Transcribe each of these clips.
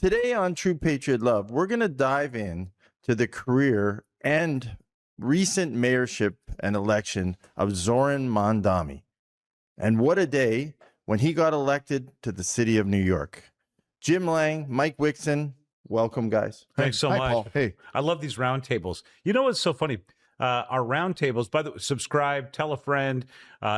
Today on True Patriot Love, we're going to dive in to the career and recent mayorship and election of Zohran Mamdani. And what a day when he got elected to the city of New York. Jim Lang, Mike Wixon, welcome, guys. Thanks so Hi, much. Paul. Hey. I love these roundtables. You know what's so funny? Our roundtables, by the way, subscribe, tell a friend,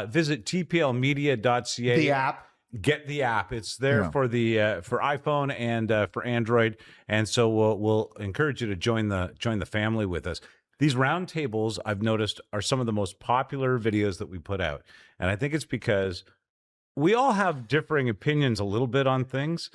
visit tplmedia.ca. The app. Get the app. It's there for the for iPhone and for Android. And so we'll encourage you to join the family with us. These roundtables, I've noticed, are some of the most popular videos that we put out. And I think it's because we all have differing opinions a little bit on things.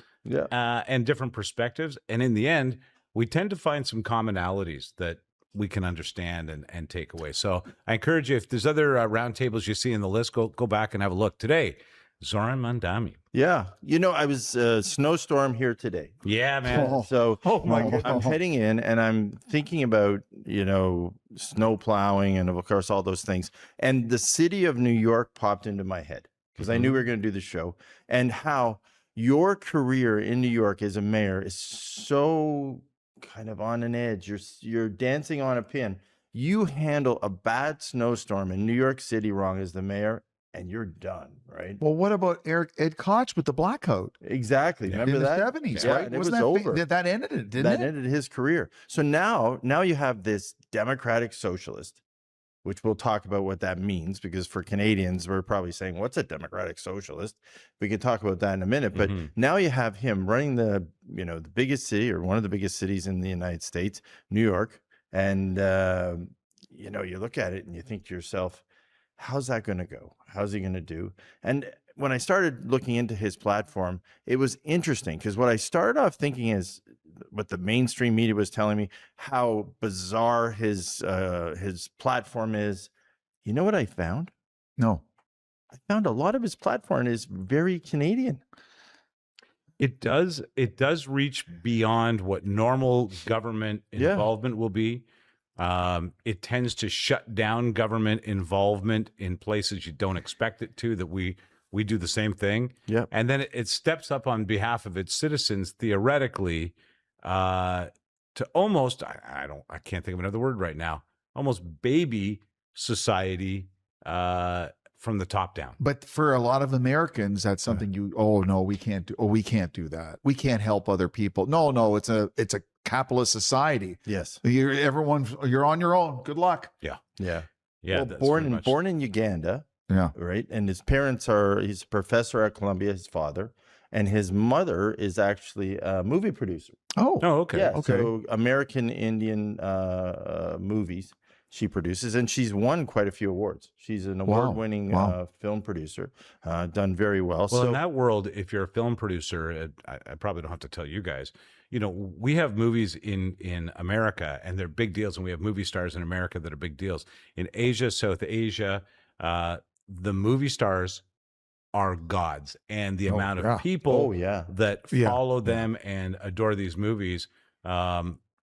And different perspectives. And in the end, we tend to find some commonalities that we can understand and take away. So I encourage you, if there's other roundtables you see in the list, go back and have a look. Today, Zohran Mamdani. Yeah. You know, I was snowstorm here today. Yeah, man. So my God. I'm heading in and I'm thinking about, snow plowing and of course all those things. And the city of New York popped into my head because I knew we were going to do the show, and how your career in New York as a mayor is so kind of on an edge. You're dancing on a pin. You handle a bad snowstorm in New York City wrong as the mayor, and you're done, right? Well, what about Ed Koch with the blackout? Exactly. Remember in that? the 70s, Yeah, right? and it was Wasn't over. That ended it, didn't That it? ended his career. So now you have this democratic socialist, which we'll talk about what that means, because for Canadians, we're probably saying, what's a democratic socialist? We can talk about that in a minute. But now you have him running the biggest city, or one of the biggest cities in the United States, New York. And, you look at it and you think to yourself, how's that going to go? How's he going to do? And when I started looking into his platform, it was interesting, because what I started off thinking is, what the mainstream media was telling me, how bizarre his platform is. You know what I found? No. I found a lot of his platform is very Canadian. It does reach beyond what normal government involvement will be. It tends to shut down government involvement in places you don't expect it to, that we do the same thing. Yeah. And then it steps up on behalf of its citizens, theoretically, to almost, I can't think of another word right now, almost baby society from the top down. But for a lot of Americans, that's something we can't do. Oh, we can't do that. We can't help other people. No, it's a capitalist society. Yes. You're on your own. Good luck. Yeah. Yeah. Yeah. Well, born in Uganda. Yeah. Right. And his parents he's a professor at Columbia, his father, and his mother is actually a movie producer. Oh, okay. Yeah. Okay. So American Indian movies she produces, and she's won quite a few awards. She's an award-winning film producer, done very well. Well, so in that world, if you're a film producer, I probably don't have to tell you guys, we have movies in America and they're big deals, and we have movie stars in America that are big deals. In Asia, South Asia, the movie stars are gods, and the amount of people that follow them and adore these movies,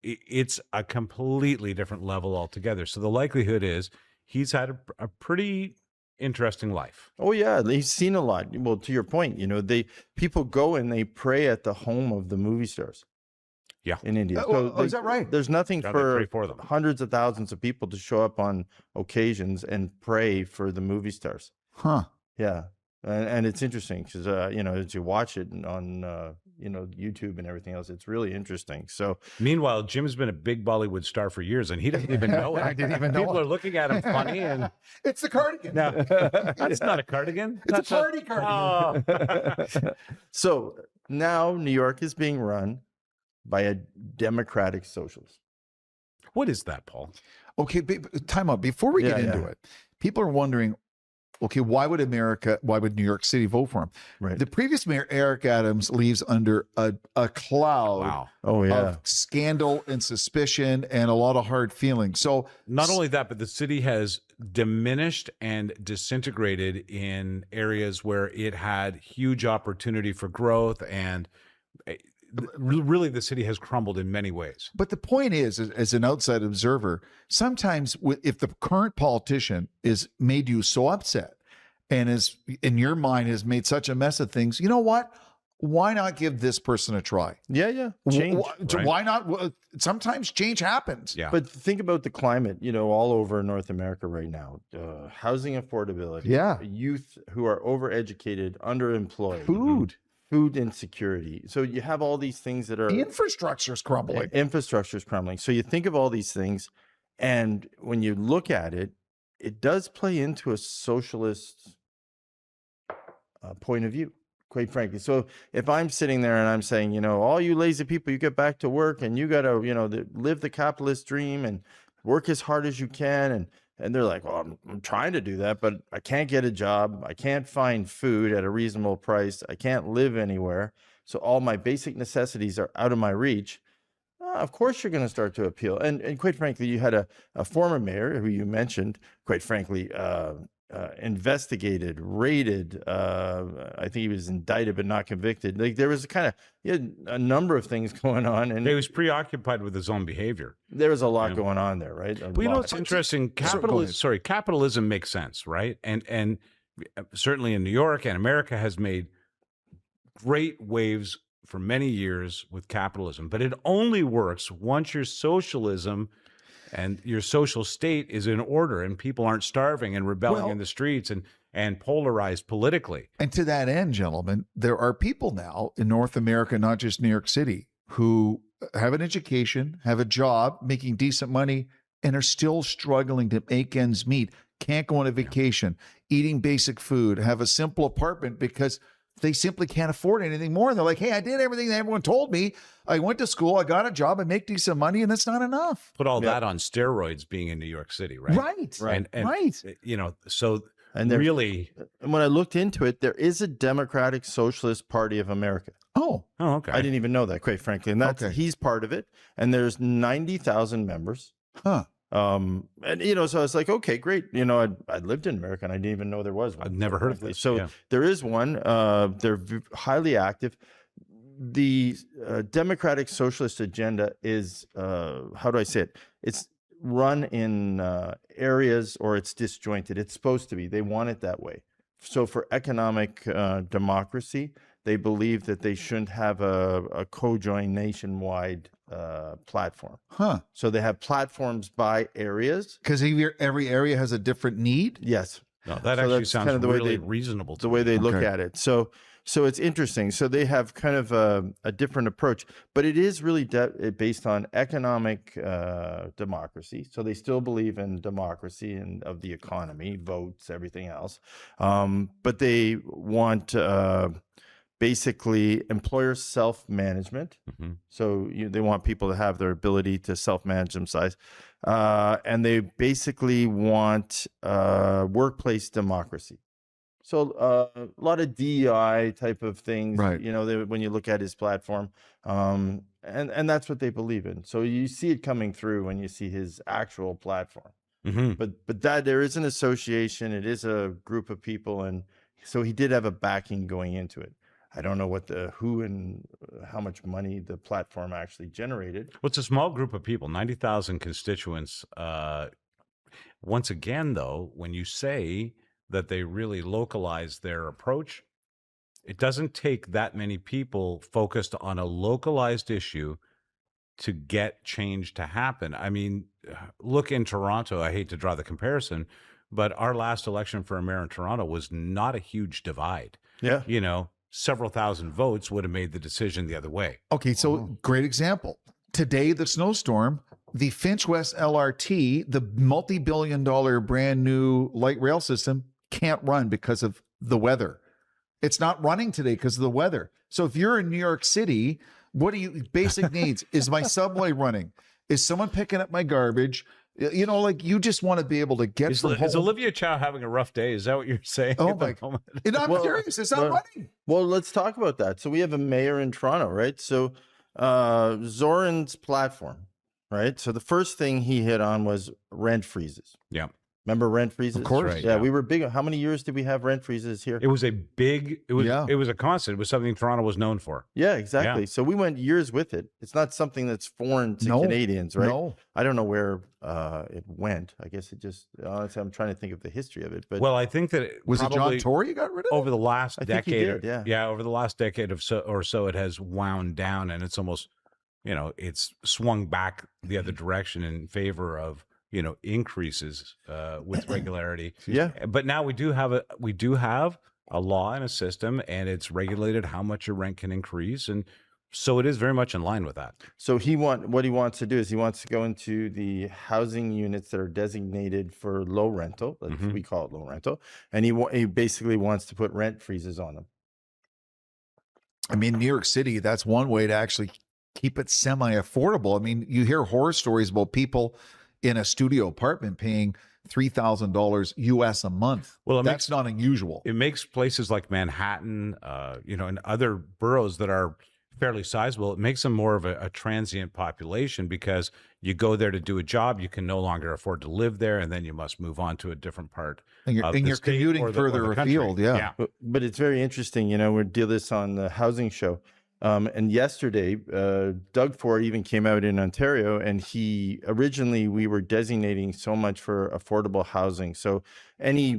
it's a completely different level altogether. So the likelihood is he's had a pretty interesting life. Oh yeah, he's seen a lot. Well, to your point, people go and they pray at the home of the movie stars. Yeah, in India. Is that right? There's nothing for them. Hundreds of thousands of people to show up on occasions and pray for the movie stars. Huh? Yeah, and it's interesting because as you watch it on YouTube and everything else, it's really interesting. So meanwhile, Jim's been a big Bollywood star for years, and he doesn't even know it. I didn't even know. People are looking at him funny, and it's the cardigan. No, that's not a cardigan. It's a party cardigan. Oh. So now New York is being run by a democratic socialist. What is that, Paul? Okay, time out. Before we get into it, people are wondering, okay, why would New York City vote for him? Right. The previous mayor, Eric Adams, leaves under a cloud of scandal and suspicion and a lot of hard feelings. So not only that, but the city has diminished and disintegrated in areas where it had huge opportunity for growth, and really the city has crumbled in many ways. But the point is, as an outside observer, sometimes if the current politician is made you so upset and is in your mind has made such a mess of things, you know what? Why not give this person a try? Yeah. Change. Right? Why not? Sometimes change happens. Yeah. But think about the climate, all over North America right now. Housing affordability. Yeah. Youth who are overeducated, underemployed. Food insecurity. So you have all these things that are... The infrastructure's crumbling. Infrastructure's crumbling. So you think of all these things, and when you look at it, it does play into a socialist point of view, quite frankly. So if I'm sitting there and I'm saying, all you lazy people, you get back to work and you got to, live the capitalist dream and work as hard as you can. And they're like, well, I'm trying to do that, but I can't get a job. I can't find food at a reasonable price. I can't live anywhere. So all my basic necessities are out of my reach. Of course, you're going to start to appeal. And quite frankly, you had a former mayor who you mentioned, quite frankly, investigated, raided. I think he was indicted but not convicted. Like there was he had a number of things going on, and he was preoccupied with his own behavior. There was a lot going on there, right? Well, it's interesting. Capitalism makes sense, right? And certainly in New York and America has made great waves for many years with capitalism, but it only works once your socialism and your social state is in order and people aren't starving and rebelling in the streets and polarized politically. And to that end, gentlemen, there are people now in North America, not just New York City, who have an education, have a job, making decent money, and are still struggling to make ends meet, can't go on a vacation, eating basic food, have a simple apartment because they simply can't afford anything more. And they're like, hey, I did everything that everyone told me. I went to school, I got a job, I make decent money, and that's not enough. Put all that on steroids being in New York City, right? Right. And so and really... And when I looked into it, there is a Democratic Socialist Party of America. Oh, okay. I didn't even know that, quite frankly. And he's part of it. And there's 90,000 members. Huh. And so it's like, okay, great. I lived in America and I didn't even know there was one. I've never heard of this. So there is one. They're highly active. The Democratic Socialist agenda is, how do I say it? It's run in areas, or it's disjointed. It's supposed to be. They want it that way. So for economic democracy, they believe that they shouldn't have a co-join nationwide platform. Huh. So they have platforms by areas. Because every area has a different need? Yes. No, that actually sounds kind of really reasonable. The way they look at it. So it's interesting. So they have kind of a different approach, but it is really based on economic democracy. So they still believe in democracy and of the economy, votes, everything else. But they want basically employer self-management. Mm-hmm. So they want people to have their ability to self-manage themselves. And they basically want workplace democracy. So a lot of DEI type of things, right. When you look at his platform, and that's what they believe in. So you see it coming through when you see his actual platform. Mm-hmm. But that there is an association, it is a group of people, and so he did have a backing going into it. I don't know who and how much money the platform actually generated. Well, it's a small group of people, 90,000 constituents. Once again, though, when you say that they really localize their approach, it doesn't take that many people focused on a localized issue to get change to happen. I mean, look in Toronto. I hate to draw the comparison, but our last election for a mayor in Toronto was not a huge divide. Yeah. Several thousand votes would have made the decision the other way. Okay, so great example. Today, the snowstorm, the Finch West LRT, the multi-billion-dollar brand new light rail system, can't run because of the weather. It's not running today because of the weather. So if you're in New York City, what do you basic needs? Is my subway running? Is someone picking up my garbage? You just want to be able to get from home. Is Olivia Chow having a rough day? Is that what you're saying? Oh my God. I'm serious. It's not running. Well, let's talk about that. So we have a mayor in Toronto, right? So Zohran's platform, right? So the first thing he hit on was rent freezes. Yeah. Remember rent freezes? Of course. Right, Yeah, yeah. we were big. How many years did we have rent freezes here? It was a big. It was. Yeah. It was a constant. It was something Toronto was known for. Yeah, exactly. So we went years with it. It's not something that's foreign to No, Canadians, right? No. I don't know where it went. I guess it just, honestly, I'm trying to think of the history of it. But Well, I think that it Was it John probably Tory you got rid of? over the last I think he decade. did, yeah. Over the last decade of so, it has wound down, and it's almost, it's swung back the other direction in favor of increases with regularity. yeah, But now we do have a law and a system, and it's regulated how much your rent can increase, and so it is very much in line with that. so what he wants to do is he wants to go into the housing units that are designated for low rental. We call it low rental, and he basically wants to put rent freezes on them. I mean, New York City, that's one way to actually keep it semi-affordable. I mean, you hear horror stories about people in a studio apartment paying $3,000 US a month. Well, that's not unusual. It makes places like Manhattan, and other boroughs that are fairly sizable, it makes them more of a transient population, because you go there to do a job, you can no longer afford to live there, and then you must move on to a different part. And you're state commuting or further the country. afield. Yeah. But it's very interesting. We did this on the housing show. And yesterday, Doug Ford even came out in Ontario, and originally we were designating so much for affordable housing. So any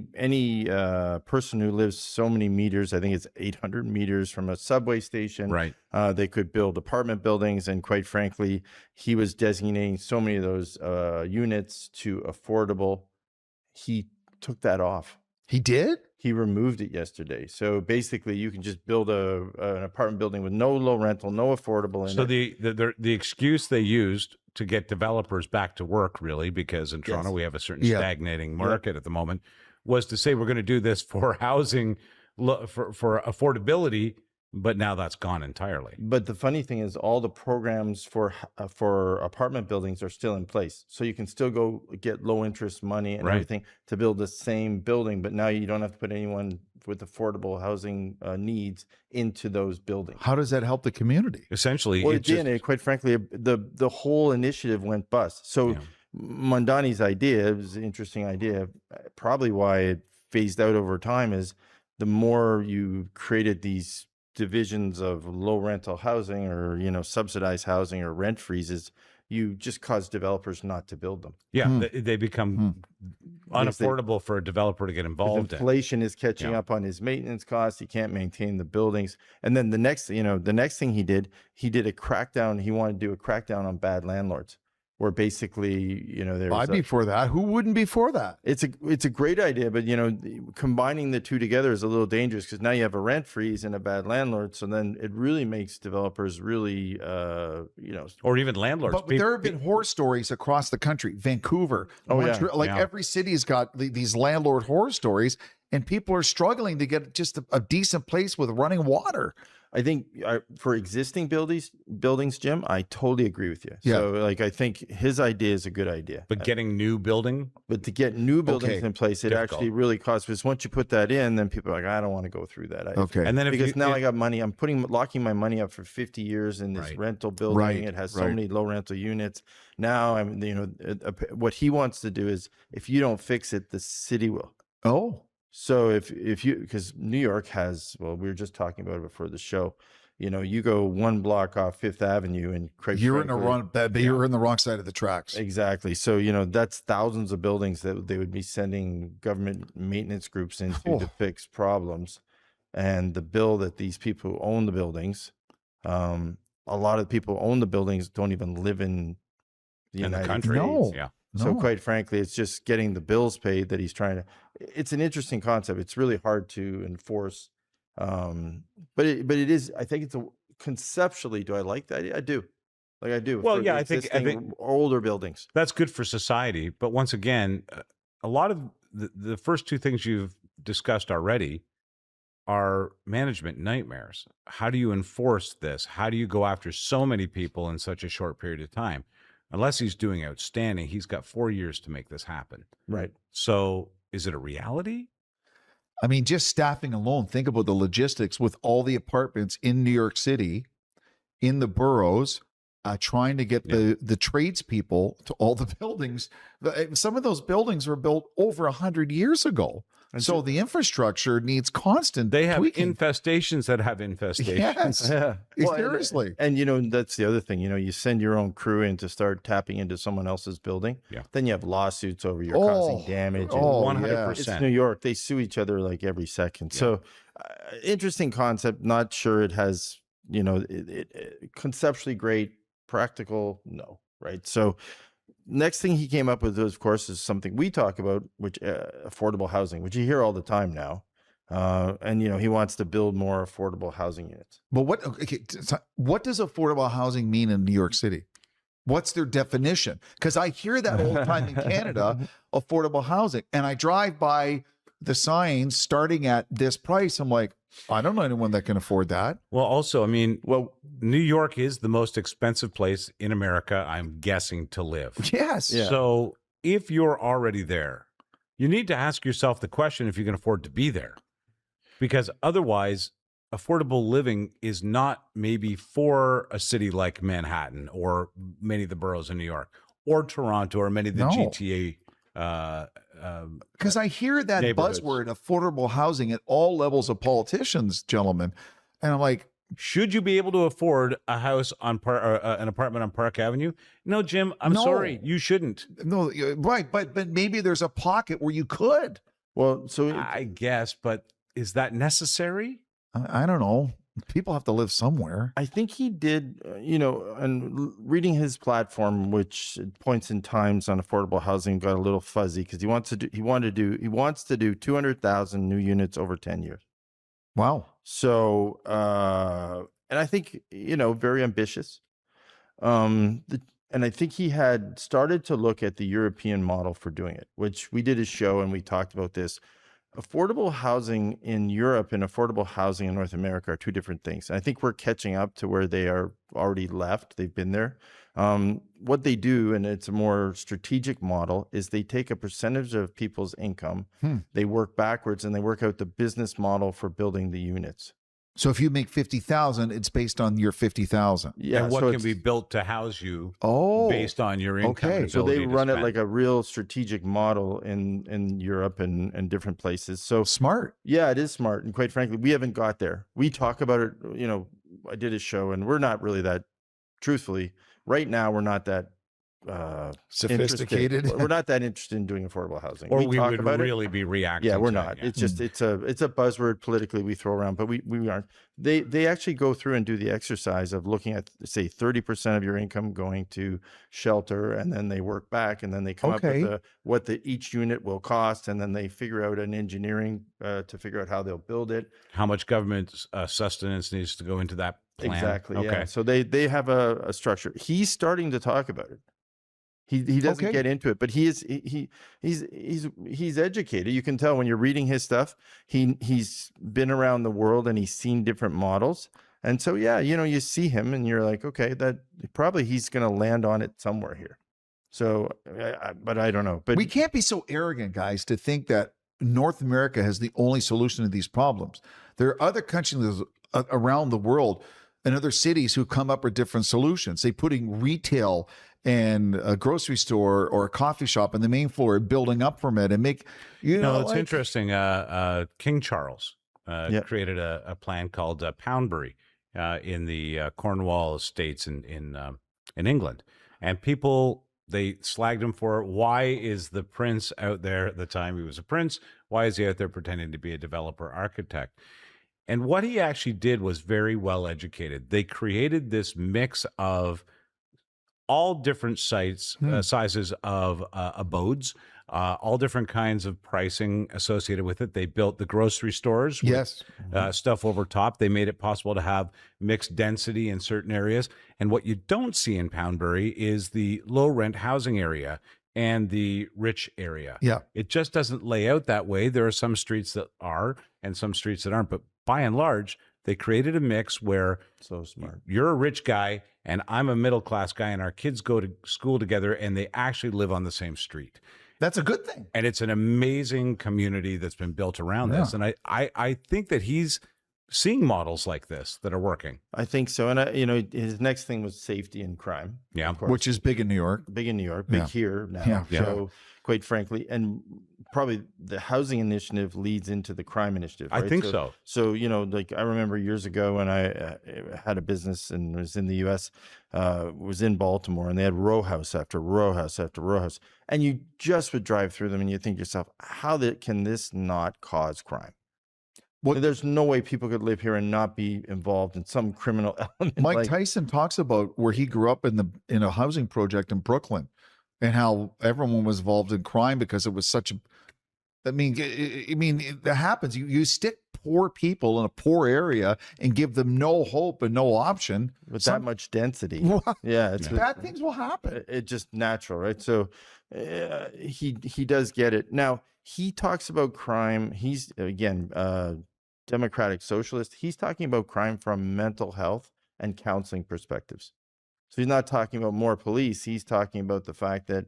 person who lives so many meters, I think it's 800 meters from a subway station, Right. They could build apartment buildings. And quite frankly, he was designating so many of those units to affordable. He took that off. He did? He removed it yesterday. So basically, you can just build an apartment building with no low rental, no affordable in So it. the excuse they used to get developers back to work, really, because in Toronto we have a certain stagnating market at the moment, was to say we're going to do this for housing, for affordability. But now that's gone entirely. But the funny thing is, all the programs for apartment buildings are still in place. So you can still go get low interest money and everything to build the same building. But now you don't have to put anyone with affordable housing needs into those buildings. How does that help the community? Essentially, Well, it did. And quite frankly, the whole initiative went bust. So Mamdani's idea, it was an interesting idea. Probably why it phased out over time is the more you created these divisions of low rental housing or subsidized housing or rent freezes, you just cause developers not to build them. They become unaffordable for a developer to get involved in. Inflation is catching up on his maintenance costs. He can't maintain the buildings. And then the next thing he did a crackdown. He wanted to do a crackdown on bad landlords, where basically, I'd be for that. Who wouldn't be for that? It's a great idea, but combining the two together is a little dangerous, because now you have a rent freeze and a bad landlord. So then it really makes developers really, or even landlords. But there have been horror stories across the country. Vancouver, Montreal, every city's got these landlord horror stories, and people are struggling to get just a decent place with running water. I think for existing buildings, Jim, I totally agree with you. Yeah. So I think his idea is a good idea. But getting new building? But to get new buildings in place, it actually really costs, because once you put that in, then people are like, I don't want to go through that. And then I got money, I'm locking my money up for 50 years in this rental building. It has so many low rental units. Now what he wants to do is, if you don't fix it, the city will. Oh. So because New York has, we were just talking about it before the show, you go one block off Fifth Avenue and you're in the wrong side of the tracks. Exactly. So, that's thousands of buildings that they would be sending government maintenance groups into to fix problems. And the bill that these people who own the buildings, a lot of people who own the buildings don't even live in the United country. States. No. So quite frankly, it's just getting the bills paid that he's trying to. It's an interesting concept. It's really hard to enforce, but it is. I think conceptually. Do I like that? I do. I do. Well, I think older buildings. That's good for society. But once again, a lot of the first two things you've discussed already are management nightmares. How do you enforce this? How do you go after so many people in such a short period of time? Unless he's doing outstanding, he's got 4 years to make this happen. Right. So is it a reality? I mean, just staffing alone, think about the logistics with all the apartments in New York City, in the boroughs. trying to get the tradespeople to all the buildings. Some of those buildings were built over 100 years ago. And so the infrastructure needs constant They have tweaking. infestations that have infestations. Yes. Yeah. Well, Seriously. And that's the other thing. You send your own crew in to start tapping into someone else's building. Yeah. Then you have lawsuits over you're causing damage. and 100%. It's New York. They sue each other like every second. Yeah. So interesting concept. Not sure it has, conceptually great, practical, no, right? So next thing he came up with, of course, is something we talk about, which affordable housing, which you hear all the time now. And he wants to build more affordable housing units. But what does affordable housing mean in New York City? What's their definition? Because I hear that all the time in Canada, affordable housing, and I drive by the signs starting at this price. I'm like, I don't know anyone that can afford that. Well, also, New York is the most expensive place in America, I'm guessing, to live. Yes. Yeah. So if you're already there, you need to ask yourself the question if you can afford to be there. Because otherwise, affordable living is not maybe for a city like Manhattan or many of the boroughs in New York or Toronto or many of the GTA. Because I hear that buzzword, affordable housing, at all levels of politicians, gentlemen. And I'm like, should you be able to afford a house on an apartment on Park Avenue? No, Jim, I'm sorry, you shouldn't. No, right. But maybe there's a pocket where you could. Well, so I guess, but is that necessary? I don't know. People have to live somewhere. I think he did, and reading his platform, which points in times on affordable housing, got a little fuzzy because he wants to do 200,000 new units over 10 years. Wow. So, and I think, very ambitious. And I think he had started to look at the European model for doing it, which we did a show and we talked about this. Affordable housing in Europe and affordable housing in North America are two different things. And I think we're catching up to where they are already left. They've been there. What they do, and it's a more strategic model, is they take a percentage of people's income, they work backwards, and they work out the business model for building the units. So if you make 50,000, it's based on your 50,000. Yeah. And what can be built to house you based on your income. Okay. So they run it like a real strategic model in Europe and different places. So smart. Yeah, it is smart. And quite frankly, we haven't got there. We talk about it, I did a show and we're not really that, truthfully, right now, we're not that sophisticated. We're not that interested in doing affordable housing. Or we would really be reacting. Yeah, we're to not. It, yeah. It's just it's a buzzword politically we throw around, but we aren't. They actually go through and do the exercise of looking at, say, 30% of your income going to shelter, and then they work back, and then they come up with what each unit will cost, and then they figure out an engineering to figure out how they'll build it. How much government sustenance needs to go into that plan. Exactly. Okay. Yeah. So they have a structure. He's starting to talk about it. He doesn't get into it, but he's educated. You can tell when you're reading his stuff. He's been around the world and he's seen different models. And so you see him and you're like, okay, that probably he's going to land on it somewhere here. So, but I don't know. But we can't be so arrogant, guys, to think that North America has the only solution to these problems. There are other countries around the world and other cities who come up with different solutions. They putting retail and a grocery store or a coffee shop on the main floor, building up from it and make, it's interesting. King Charles created a plan called Poundbury in the Cornwall estates in England. And people, they slagged him for, why is the prince out there at the time he was a prince? Why is he out there pretending to be a developer architect? And what he actually did was very well educated. They created this mix of all different sizes of abodes, all different kinds of pricing associated with it. They built the grocery stores with stuff over top. They made it possible to have mixed density in certain areas. And what you don't see in Poundbury is the low rent housing area and the rich area. Yeah. It just doesn't lay out that way. There are some streets that are and some streets that aren't. But by and large, they created a mix where so smart. You're a rich guy and I'm a middle class guy, and our kids go to school together and they actually live on the same street. That's a good thing. And it's an amazing community that's been built around this. And I think that he's seeing models like this that are working. I think so. And his next thing was safety and crime. Yeah. of course. Which is big in New York. Big in New York, big Yeah. here now. Yeah. Yeah. So quite frankly, and probably the housing initiative leads into the crime initiative. I right? think so. So, like I remember years ago when I had a business and was in the US, was in Baltimore, and they had row house after row house after row house. And you just would drive through them and you think to yourself, can this not cause crime? Well, there's no way people could live here and not be involved in some criminal element. Mike Tyson talks about where he grew up in a housing project in Brooklyn, and how everyone was involved in crime because it was such a. I mean, that happens. You stick poor people in a poor area and give them no hope and no option with that much density. Yeah, bad things will happen. It's just natural, right? So he does get it. Now he talks about crime. He's again democratic socialist. He's talking about crime from mental health and counseling perspectives. So he's not talking about more police. He's talking about the fact that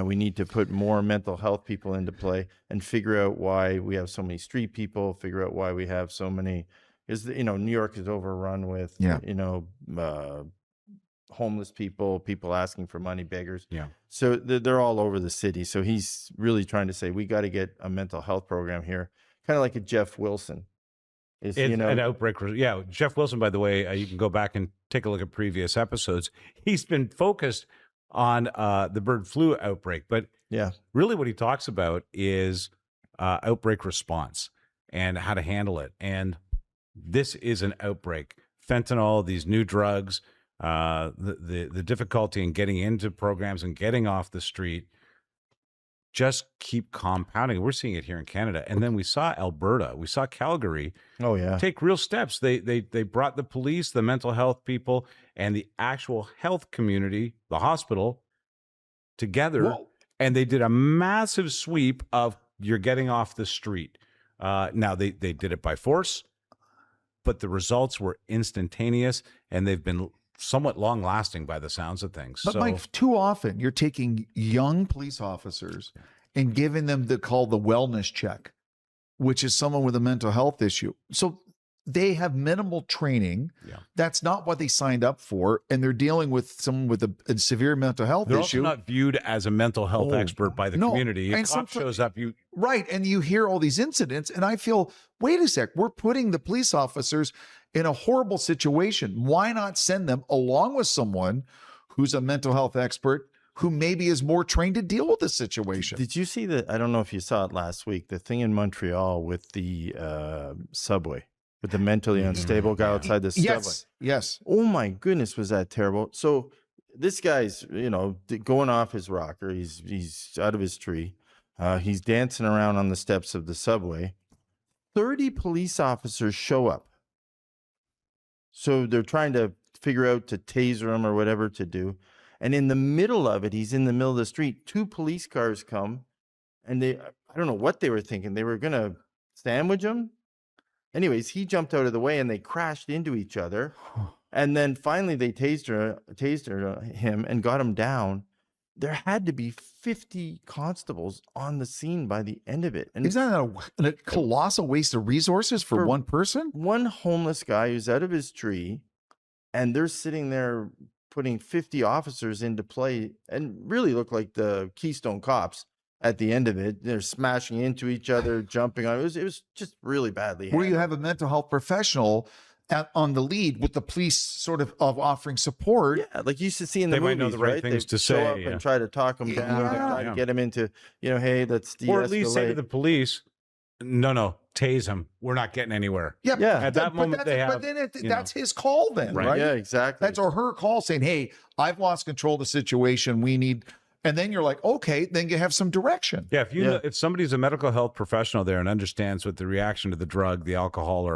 we need to put more mental health people into play and figure out why we have so many street people, figure out why we have so many, because New York is overrun with homeless people asking for money, beggars. Yeah. So they're all over the city. So he's really trying to say we got to get a mental health program here, kind of like a Jeff Wilson. An outbreak. Yeah. Jeff Wilson, by the way, you can go back and take a look at previous episodes. He's been focused on the bird flu outbreak, but really what he talks about is outbreak response and how to handle it. And this is an outbreak. Fentanyl, these new drugs, the difficulty in getting into programs and getting off the street just keep compounding. We're seeing it here in Canada. And then we saw Alberta, we saw Calgary take real steps. They brought the police, the mental health people, and the actual health community, the hospital, together. Whoa. And they did a massive sweep of you're getting off the street. Now, they did it by force, but the results were instantaneous, and they've been somewhat long-lasting by the sounds of things. But Mike, too often you're taking young police officers and giving them the wellness check, which is someone with a mental health issue. So they have minimal training. Yeah. That's not what they signed up for, and they're dealing with someone with a severe mental health They're issue. also not viewed as a mental health expert by the community. If And a cop shows up, right, and you hear all these incidents, and I feel, wait a sec, we're putting the police officers in a horrible situation. Why not send them along with someone who's a mental health expert who maybe is more trained to deal with the situation? Did you see I don't know if you saw it last week, the thing in Montreal with the subway, with the mentally unstable guy outside the subway? Yes. Oh my goodness, was that terrible? So this guy's, going off his rocker. He's out of his tree. He's dancing around on the steps of the subway. 30 police officers show up. So they're trying to figure out to taser him or whatever to do. And in the middle of it, he's in the middle of the street. 2 police cars come, and I don't know what they were thinking. They were going to sandwich him. Anyways, he jumped out of the way and they crashed into each other. And then finally they tasered him and got him down. There had to be 50 constables on the scene by the end of it. And Isn't that a colossal waste of resources for one person? One homeless guy who's out of his tree, and they're sitting there putting 50 officers into play and really look like the Keystone Cops at the end of it. They're smashing into each other, jumping on. It was just really badly handled. Where you have a mental health professional on the lead with the police sort of offering support. Yeah, like you used to see in the movies, might know the right things to show say, up and try to talk them down, and try to get them into, hey, let's de-escalate. or at least say to the police, no, tase him. We're not getting anywhere. Yeah. At that moment, they have. But then that's his call, then, right? Yeah, exactly. That's or her call saying, "Hey, I've lost control of the situation. We need." And then you're like, okay, then you have some direction. Yeah, if somebody's a medical health professional there and understands what the reaction to the drug, the alcohol,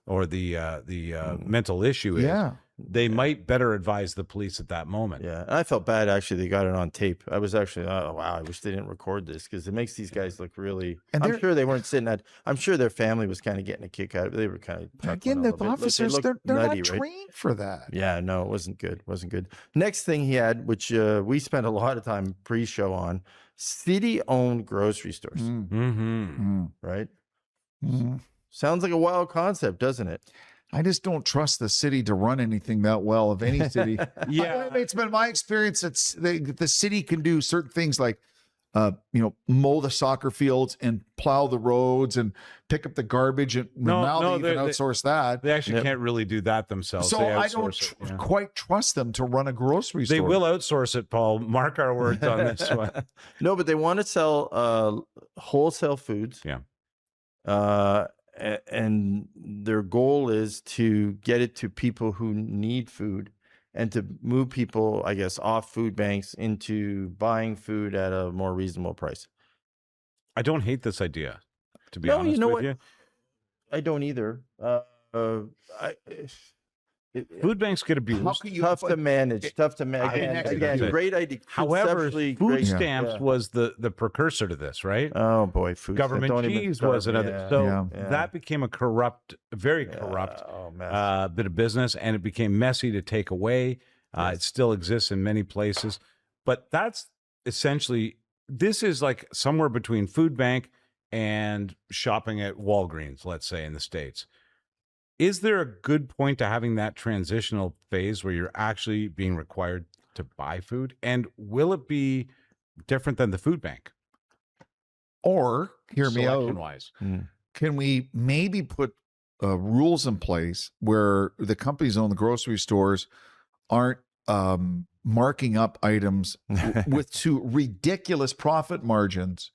or the mental issue is, they might better advise the police at that moment. Yeah, and I felt bad, actually. They got it on tape. I was actually, oh, wow, I wish they didn't record this, because it makes these guys look really, I'm sure they weren't I'm sure their family was kind of getting a kick out of it. They were kind of, again, the officers, they're not trained for that. Yeah, no, it wasn't good. Wasn't good. Next thing he had, which we spent a lot of time pre-show on, city-owned grocery stores. Mm-hmm. Right? Mm-hmm. Sounds like a wild concept, doesn't it? I just don't trust the city to run anything that well of any city. Yeah. It's been my experience that the city can do certain things like, mow the soccer fields and plow the roads and pick up the garbage. And now they even outsource that. They actually can't really do that themselves. So I don't quite trust them to run a grocery store. They will outsource it, Paul. Mark our words on this one. No, but they want to sell wholesale foods. Yeah. And their goal is to get it to people who need food and to move people, I guess, off food banks into buying food at a more reasonable price. I don't hate this idea, to be honest with you. I don't either. Food banks get abused. Tough to manage. Again, great idea. However, food stamps was the precursor to this, right? Oh boy, food government cheese was another. That became a very corrupt bit of business, and it became messy to take away. It still exists in many places, but that's essentially, this is like somewhere between food bank and shopping at Walgreens, let's say, in the States. Is there a good point to having that transitional phase where you're actually being required to buy food? And will it be different than the food bank? Or, hear me out, wise, can we maybe put rules in place where the companies own the grocery stores aren't marking up items to ridiculous profit margins?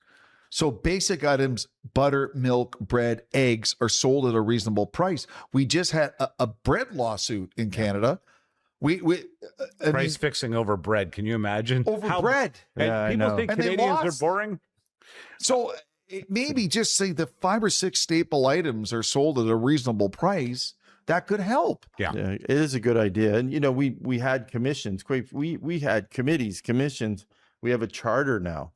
So basic items, butter, milk, bread, eggs are sold at a reasonable price. We just had a bread lawsuit in Canada. Price fixing over bread. Can you imagine? Over bread. And people think Canadians are boring. So maybe just say the 5 or 6 staple items are sold at a reasonable price. That could help. Yeah, it is a good idea. And, we had commissions. We had commissions. We have a charter now,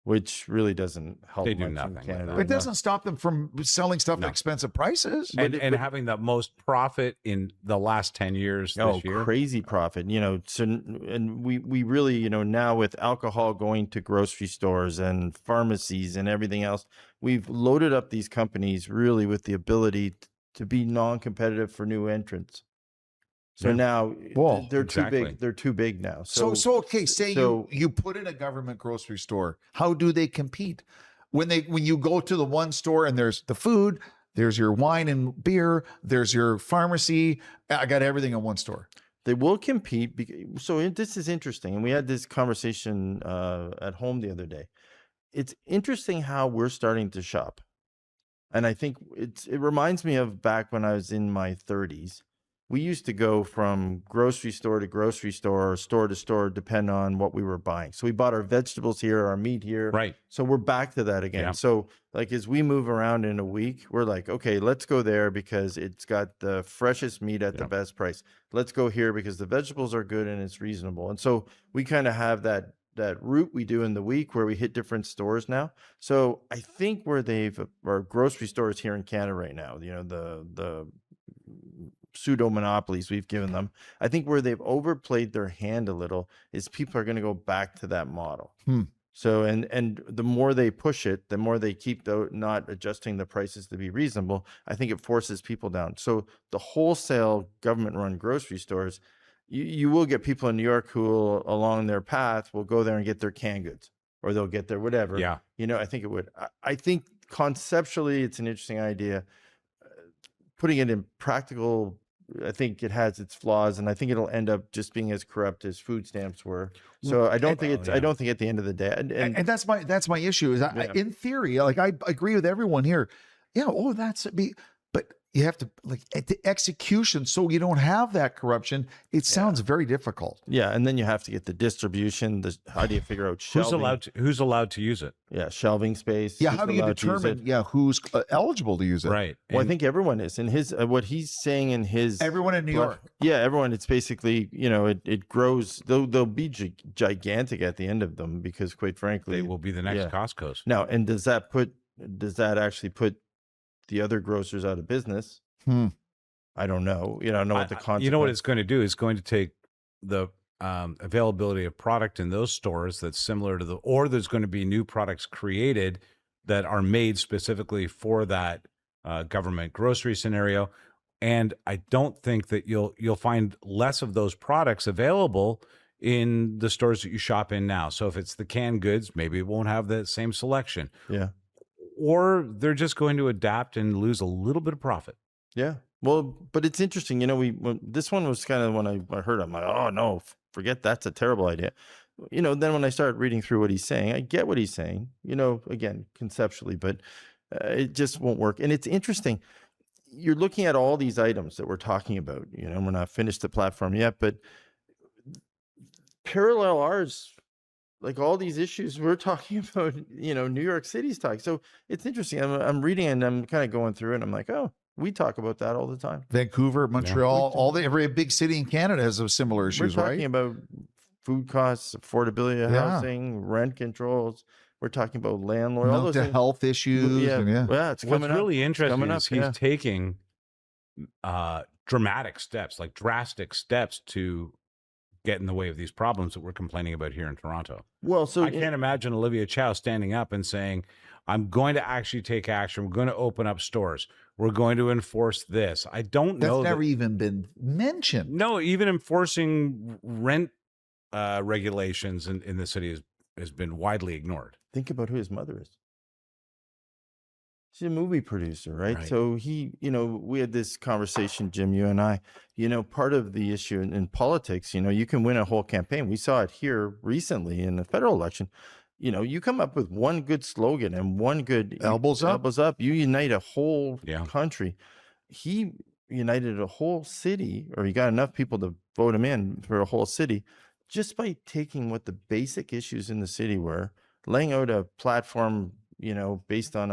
which really doesn't help. They do nothing. It doesn't stop them from selling stuff at expensive prices. And having the most profit in the last 10 years this year. Crazy profit. So, and we really, now with alcohol going to grocery stores and pharmacies and everything else, we've loaded up these companies really with the ability to be non-competitive for new entrants. So now they're too big. They're too big now. So you put in a government grocery store. How do they compete? When you go to the one store and there's the food, there's your wine and beer, there's your pharmacy. I got everything in one store. They will compete. So this is interesting. And we had this conversation at home the other day. It's interesting how we're starting to shop. And I think it reminds me of back when I was in my 30s. We used to go from grocery store to grocery store or store to store, depending on what we were buying. So we bought our vegetables here, our meat here. Right. So we're back to that again. Yeah. So like as we move around in a week, we're like, okay, let's go there because it's got the freshest meat at the best price. Let's go here because the vegetables are good and it's reasonable. And so we kind of have that route we do in the week where we hit different stores now. So I think where our grocery stores here in Canada right now, the pseudo monopolies we've given them, I think where they've overplayed their hand a little is people are going to go back to that model. So and the more they push it, the more they keep not adjusting the prices to be reasonable. I think it forces people down. So the wholesale government run grocery stores, you will get people in New York who along their path will go there and get their canned goods or they'll get their whatever. Yeah. I think it would. I think conceptually it's an interesting idea. Putting it in practical, I think it has its flaws, and I think it'll end up just being as corrupt as food stamps were. So I don't think I don't think at the end of the day, and that's my issue. Is in theory, like I agree with everyone here. Yeah, but you have to at the execution, so you don't have that corruption. It sounds very difficult. Yeah, and then you have to get the distribution. How do you figure out shelving? Who's allowed to use it? Yeah, shelving space. Yeah, how do you determine? Yeah, who's eligible to use it? Right. Well, I think everyone is. In his what he's saying in his everyone in New York. Yeah, everyone. It's basically it grows. They'll be gigantic at the end of them because, quite frankly, they will be the next Costco's. Now, and does that actually put the other grocers out of business? I don't know. I don't know what the consequence. You know what it's going to do? It's going to take the availability of product in those stores that's similar to or there's going to be new products created that are made specifically for that government grocery scenario. And I don't think that you'll find less of those products available in the stores that you shop in now. So if it's the canned goods, maybe it won't have the same selection. Yeah. Or they're just going to adapt and lose a little bit of profit. Yeah. Well, but it's interesting. This one was kind of when I heard it, I'm like, oh no, forget that's a terrible idea. Then when I started reading through what he's saying, I get what he's saying, again, conceptually, but it just won't work. And it's interesting. You're looking at all these items that we're talking about, we're not finished the platform yet, but parallel ours, like all these issues we're talking about, New York City's talking. So it's interesting. I'm reading and I'm kind of going through it and I'm like, oh, we talk about that all the time. Vancouver, Montreal, every big city in Canada has those similar issues, we're right? talking about food costs, affordability of housing, rent controls. We're talking about landlord, all those mental health issues. Yeah, it's coming What's up. really interesting up, is he's taking dramatic steps, like drastic steps to get in the way of these problems that we're complaining about here in Toronto. Well, so I can't imagine Olivia Chow standing up and saying, I'm going to actually take action. We're going to open up stores. We're going to enforce this. I don't know. That's never even been mentioned. No, even enforcing rent regulations in the city has been widely ignored. Think about who his mother is. She's a movie producer, right? So he, we had this conversation, Jim, you and I, part of the issue in politics, you can win a whole campaign. We saw it here recently in the federal election. You come up with one good slogan and one good elbows up, you unite a whole country. He united a whole city, or he got enough people to vote him in for a whole city just by taking what the basic issues in the city were, laying out a platform, based on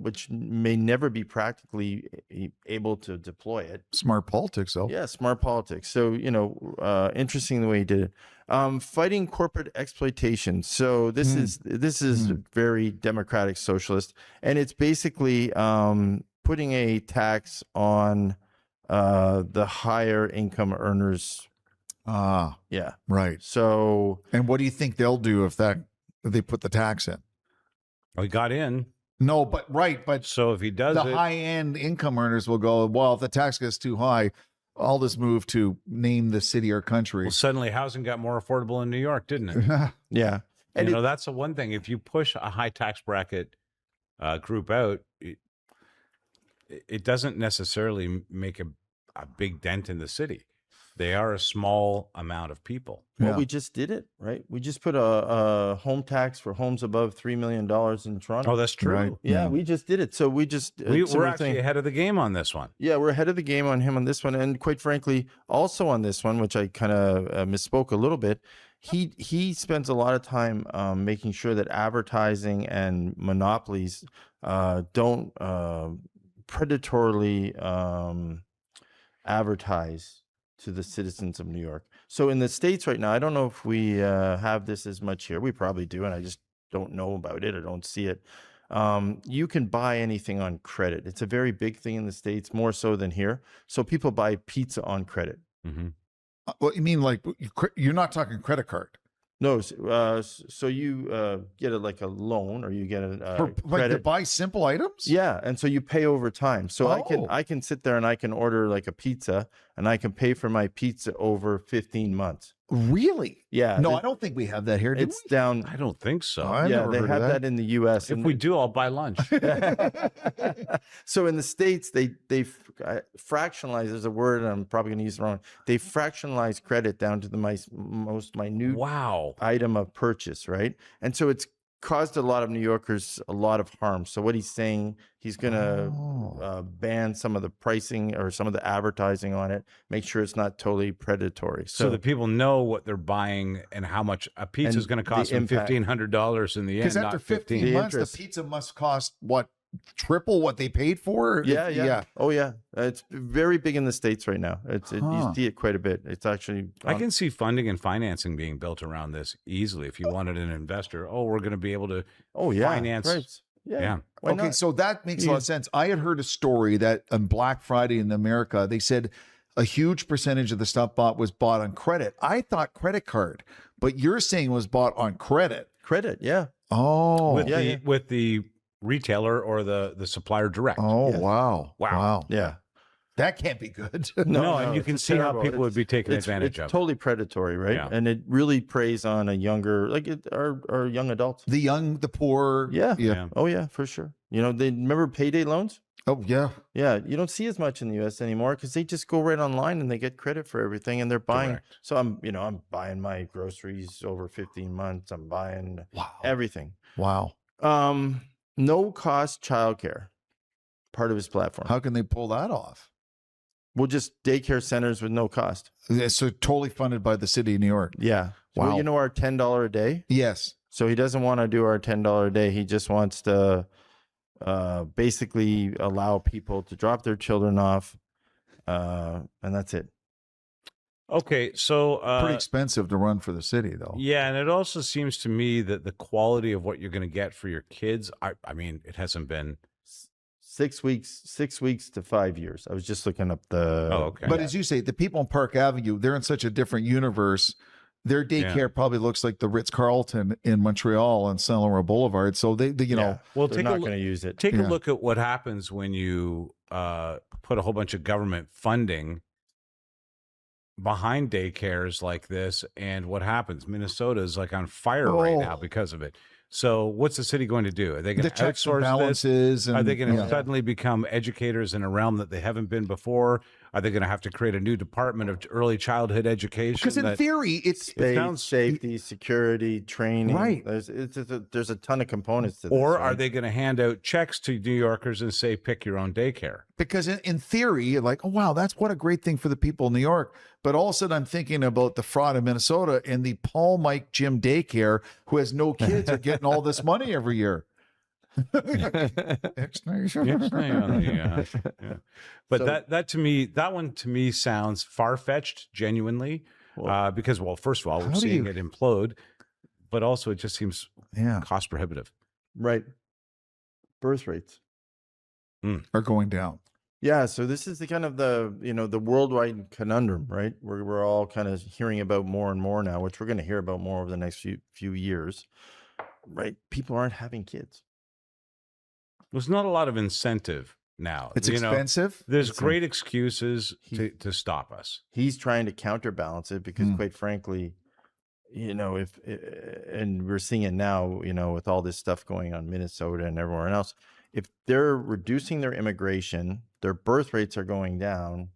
which may never be practically able to deploy it. Smart politics, though. Yeah, smart politics. So, interesting the way he did it. Fighting corporate exploitation. So this is very democratic socialist, and it's basically putting a tax on the higher income earners. Yeah. Right. So, and what do you think they'll do if they put the tax in? Well, he got in. No, but so if he does, the high-end income eurners will go, well, if the tax gets too high, I'll just move to name the city or country. Well, suddenly housing got more affordable in New York, didn't it? Yeah. And that's the one thing. If you push a high tax bracket group out, it doesn't necessarily make a big dent in the city. They are a small amount of people. Well, we just did it, right? We just put a home tax for homes above $3 million in Toronto. Oh, that's true. Right. Yeah, we just did it. So we just we're actually ahead of the game on this one. Yeah, we're ahead of the game on him on this one, and quite frankly, also on this one, which I kind of misspoke a little bit. He spends a lot of time making sure that advertising and monopolies don't predatorily advertise to the citizens of New York. So in the States right now, I don't know if we have this as much here. We probably do, and I just don't know about it. I don't see it. You can buy anything on credit. It's a very big thing in the States, more so than here. So people buy pizza on credit. Mm-hmm. What you mean, like you're not talking credit card? No, so you get like a loan, or you get a Like credit to buy simple items. Yeah, and so you pay over time. So I can sit there and I can order like a pizza, and I can pay for my pizza over 15 months. Really? Yeah. No, I don't think we have that here. It's down. I don't think so. Yeah, they have that in the U.S. If we do, I'll buy lunch. So in the States, they fractionalize. There's a word, and I'm probably going to use it wrong. They fractionalize credit down to the most minute item of purchase, right? And so it's caused a lot of New Yorkers a lot of harm. So what he's saying, he's going to ban some of the pricing or some of the advertising on it, make sure it's not totally predatory. So that people know what they're buying and how much a pizza is going to cost them $1,500 in the end. Because after 15 months, the pizza must cost what? Triple what they paid for? Yeah. Oh, yeah. It's very big in the States right now. You see it quite a bit. It's actually. I can see funding and financing being built around this easily. If you wanted an investor, we're going to be able to finance. Right. Yeah. Okay, so that makes a lot of sense. I had heard a story that on Black Friday in America, they said a huge percentage of the stuff was bought on credit. I thought credit card, but you're saying it was bought on credit. Credit, yeah. Oh, with the retailer or the supplier direct. Oh, Yes. wow. Yeah. That can't be good. No, and you it's can see terrible. how people would be taken advantage it's of. totally predatory, right? Yeah. And it really preys on a younger, our young adults. The young, the poor. Yeah. Yeah. Oh yeah, for sure. They remember payday loans. Oh, yeah. Yeah, you don't see as much in the U.S. anymore because they just go right online and they get credit for everything, and they're buying. Correct. So I'm buying my groceries over 15 months. I'm buying everything. Wow. No cost childcare, part of his platform. How can they pull that off? Well, just daycare centers with no cost. So totally funded by the city of New York. Yeah. Wow. Well, our $10 a day. Yes. So he doesn't want to do our $10 a day. He just wants to basically allow people to drop their children off, and that's it. Okay, so Pretty expensive to run for the city, though. yeah, and it also seems to me that the quality of what you're going to get for your kids, I mean, it hasn't been 6 weeks to 5 years. I was just looking up the. Oh, okay. But as you say, the people on Park Avenue, they're in such a different universe. Their daycare probably looks like the Ritz-Carlton in Montreal on Saint Laurent Boulevard. So they you know, well, they're take not a going look. to use it. Take a Yeah. look at what happens when you put a whole bunch of government funding behind daycares like this, and what happens? Minnesota is like on fire right now because of it. So what's the city going to do? Are they going the to checks and outsource this? balances. Are they going to yeah. suddenly become educators in a realm that they haven't been before? Are they going to have to create a new department of early childhood education? Because in theory, it's Space, sounds- safety, security, training. Right. There's a ton of components to this. or right? are they going to hand out checks to New Yorkers and say, pick your own daycare? because in theory, you're like, oh wow, that's what a great thing for the people in New York. But all of a sudden, I'm thinking about the fraud in Minnesota and the Paul Mike Jim daycare who has no kids are getting all this money every year. Explanation. Yeah. But So- that one to me sounds far-fetched, genuinely, because, well, first of all, we're How do seeing you- it implode, but also it just seems Yeah, cost prohibitive. Right. Birth rates. are going down. Yeah, so this is the kind of the worldwide conundrum, right? We're all kind of hearing about more and more now, which we're going to hear about more over the next few years, right? People aren't having kids. There's not a lot of incentive now. It's expensive. There's great excuses He- to stop us. He's trying to counterbalance it because, Mm. quite frankly, if and we're seeing it now, with all this stuff going on in Minnesota and everywhere else, if they're reducing their immigration, their birth rates are going down.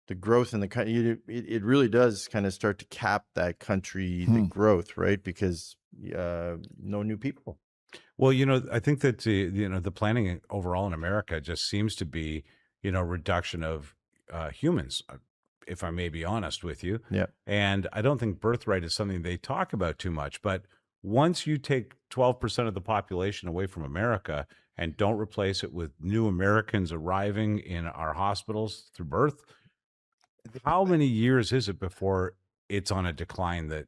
The growth in the country, it really does kind of start to cap that country, the growth, right? Because no new people. Well, I think that the planning overall in America just seems to be, reduction of humans, if I may be honest with you. Yeah. And I don't think birthright is something they talk about too much. But once you take 12% of the population away from America and don't replace it with new Americans arriving in our hospitals through birth, how many years is it before it's on a decline that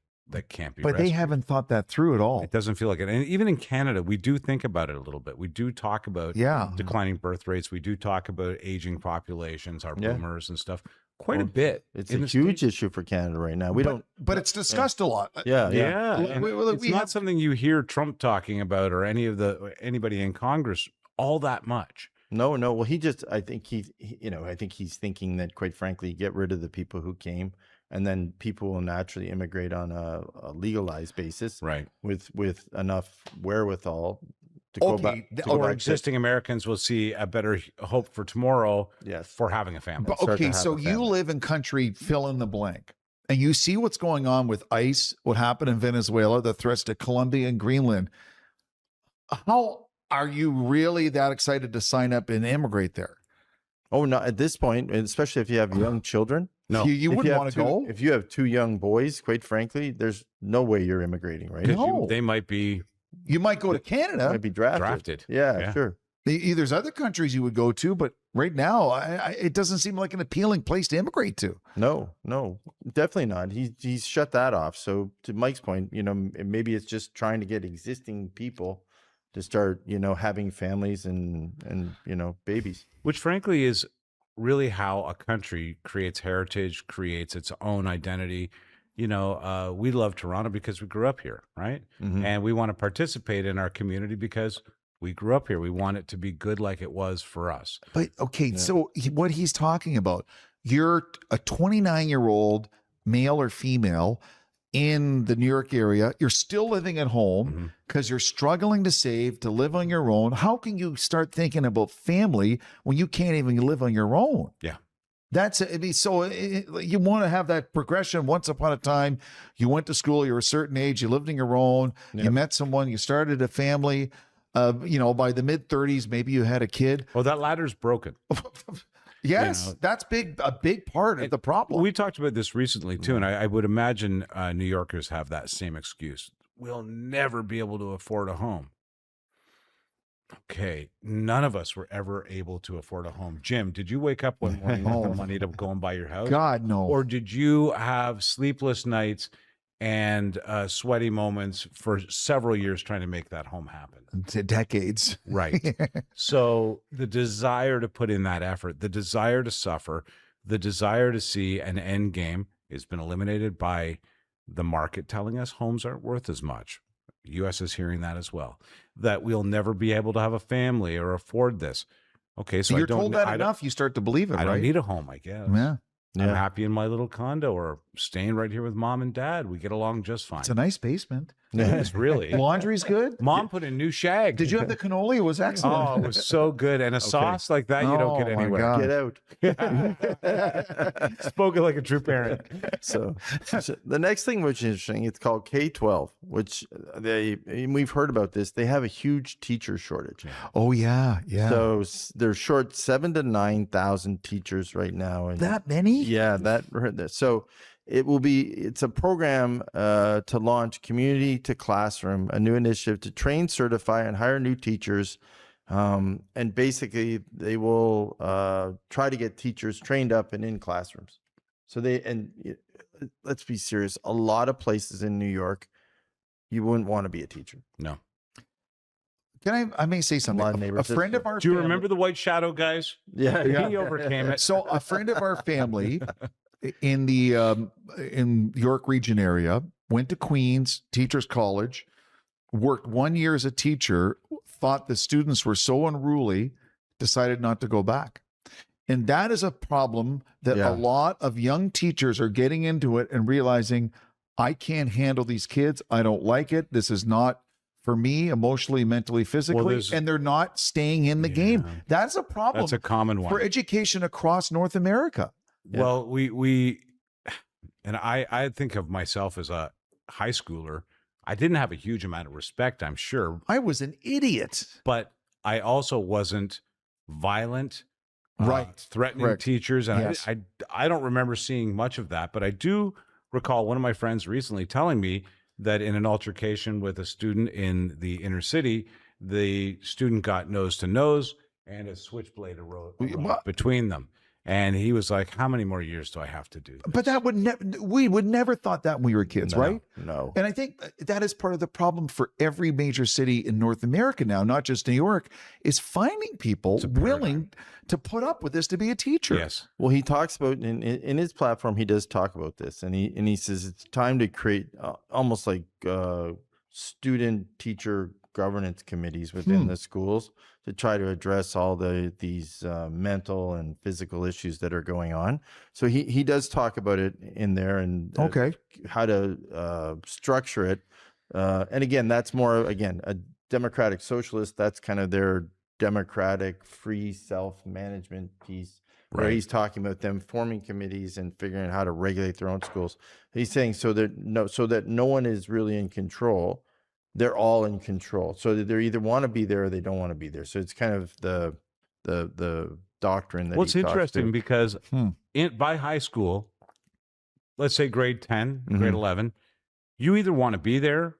can't be But they rescued? haven't thought that through at all. It doesn't feel like it. And even in Canada, we do think about it a little bit. We do talk about Yeah. declining birth rates. We do talk about aging populations, our Yeah. boomers and stuff, quite a Well, bit. It's in a the huge States. issue for Canada right now. We but, don't. But it's discussed a lot. Yeah. Yeah, and it's we not have- something you hear Trump talking about or anybody in Congress all that much. No. Well, I think I think he's thinking that, quite frankly, get rid of the people who came, and then people will naturally immigrate on a legalized basis, Right. with enough wherewithal to go back. To go Or back to- existing Americans will see a better hope for tomorrow yes. for having a family. But start to okay, have so a you family. live in country, fill in the blank, and you see what's going on with ICE, what happened in Venezuela, the threats to Colombia and Greenland. How are you really that excited to sign up and immigrate there? Oh, no! At this point, and especially if you have young children, No. You if wouldn't have want to two- go. If you have two young boys, quite frankly, there's no way you're immigrating, right? Because No. they might be You might go to You Canada. might be drafted. Yeah, Yeah. sure. There's other countries you would go to, but right now, it doesn't seem like an appealing place to immigrate to. No, definitely not. He's shut that off. So to Mike's point, maybe it's just trying to get existing people to start, having families and babies. Which frankly is really how a country creates heritage, creates its own identity. We love Toronto because we grew up here, right? Mhm. And we want to participate in our community because We grew up here. We want it to be good like it was for us. But okay, so what he's talking about, you're a 29-year-old male or female in the New York area. You're still living at home because you're struggling to save to live on your own. How can you start thinking about family when you can't even live on your own? Yeah. That's I mean, so you want to have that progression. Once upon a time, you went to school, you're a certain age, you lived on your own, you met someone, you started a family. By the mid-30s, maybe you had a kid. Well, that ladder's broken. Yes, that's a big part of the problem. We talked about this recently too, and I would imagine New Yorkers have that same excuse. We'll never be able to afford a home. Okay, none of us were ever able to afford a home. Jim, did you wake up one morning with the money to go and buy your house? God, no. Or did you have sleepless nights and sweaty moments for several years trying to make that home happen? To decades. Right. So the desire to put in that effort, the desire to suffer, the desire to see an end game has been eliminated by the market telling us homes aren't worth as much. The U.S. is hearing that as well, that we'll never be able to have a family or afford this. Okay, so you're told that enough, you start to believe it, I right? don't need a home, I guess. Yeah. I'm happy in my little condo or staying right here with mom and dad. We get along just fine. It's a nice basement. It's really. Laundry's good. Mom put in new shag. Did you have the cannoli? It was excellent. Oh, it was so good. And a sauce like that, you don't get Oh, my anywhere. God. Get out. Spoken like a true parent. So the next thing, which is interesting, it's called K-12, which we've heard about this. They have a huge teacher shortage. Oh, yeah. Yeah. So they're short 7,000 to 9,000 teachers right now. And that many? yeah, so it's a program to launch community to classroom, a new initiative to train, certify, and hire new teachers. And basically they will try to get teachers trained up and in classrooms. So let's be serious. A lot of places in New York, you wouldn't want to be a teacher. No. I may say something. A friend of our Do you family, remember the White Shadow guys? Yeah. He overcame it. So a friend of our family in the in York region area went to Queens Teachers College, worked 1 year as a teacher, thought the students were so unruly, decided not to go back. And that is a problem that a lot of young teachers are getting into it and realizing, I can't handle these kids. I don't like it. This is not for me, emotionally, mentally, physically, and they're not staying in the game. That's a problem. That's a common one for education across North America. Yeah. Well, we and I think of myself as a high schooler. I didn't have a huge amount of respect, I'm sure. I was an idiot. But I also wasn't violent, threatening teachers. And I don't remember seeing much of that, but I do recall one of my friends recently telling me that in an altercation with a student in the inner city, the student got nose to nose and a switchblade arose between them. And he was like, how many more years do I have to do this? But that we would never thought that when we were kids, right? No. And I think that is part of the problem for every major city in North America now, not just New York, is finding people willing to put up with this to be a teacher. Yes. Well, he talks about in his platform, he does talk about this, and he says it's time to create almost like student teacher governance committees within the schools to try to address all these mental and physical issues that are going on. So he does talk about it in there and how to structure it. And again, that's more a democratic socialist. That's kind of their democratic free self-management piece. Where he's talking about them forming committees and figuring out how to regulate their own schools. He's saying so that no one is really in control. They're all in control. So they either want to be there or they don't want to be there. So it's kind of the doctrine that. Well, it's interesting because by high school, let's say grade 10, grade 11, you either want to be there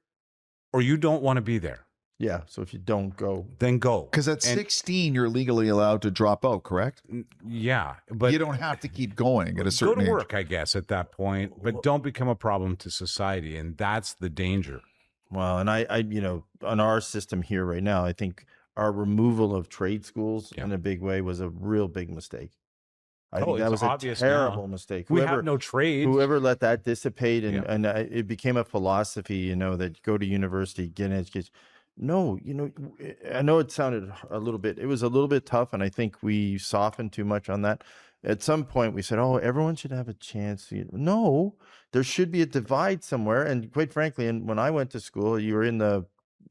or you don't want to be there. Yeah. So if you don't go, then go. Because at 16, you're legally allowed to drop out, correct? Yeah, but you don't have to keep going at a certain age. Go to work, I guess, at that point, but don't become a problem to society, and that's the danger. Well, and I on our system here right now, I think our removal of trade schools in a big way was a real big mistake. I think that was a terrible mistake. We have no trade. Whoever let that dissipate and it became a philosophy, that go to university, get an education. No, I know it sounded it was a little bit tough, and I think we softened too much on that. At some point, we said, oh, everyone should have a chance. No, there should be a divide somewhere. And quite frankly, and when I went to school, you were in